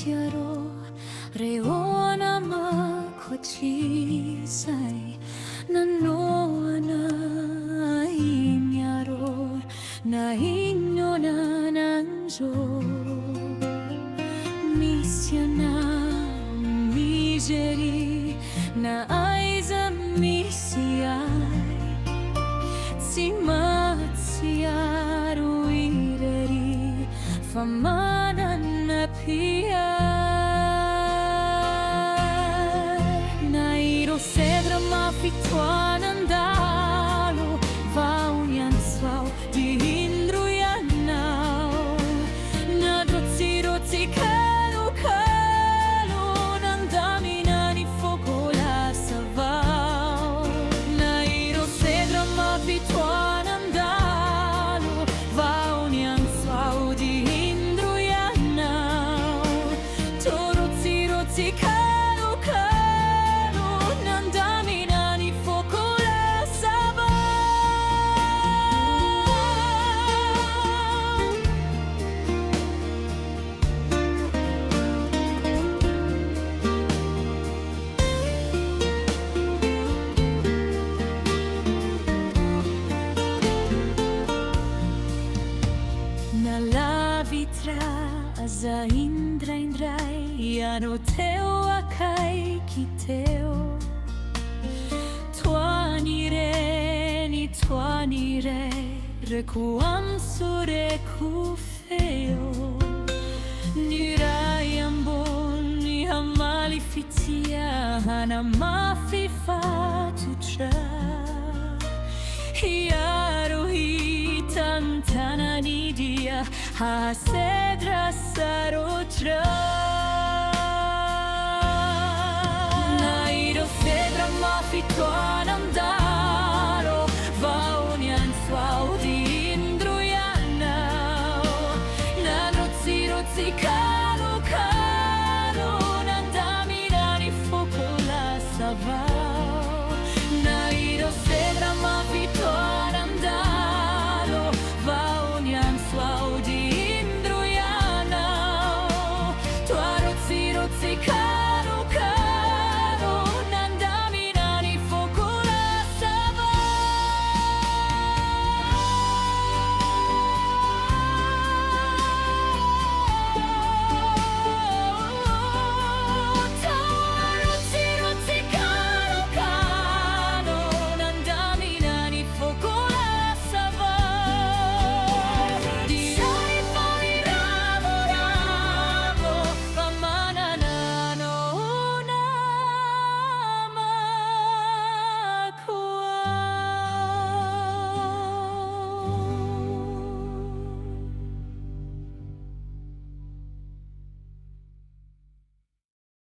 pensiero reona ma kocisai nanoana inyaro na ignona nanjo missiona miseri na aiza misiai tsimatsiaro ireri famana na pia nairo sedra mafituanandalo vaunyansau di indruyanau na rotsi kalu kalu nandaminani fogola savau nairo sedra mafituanandalo vaunyansau di kalu kalu nandaminani fogola savau na la vitra aza indrai ano teo akai ki teo tuanire rekuansu rekufeo nirai ambon ni hamali fitia hana mafi fatucha hiaru hitantana nidia hasedra sarotra Fituana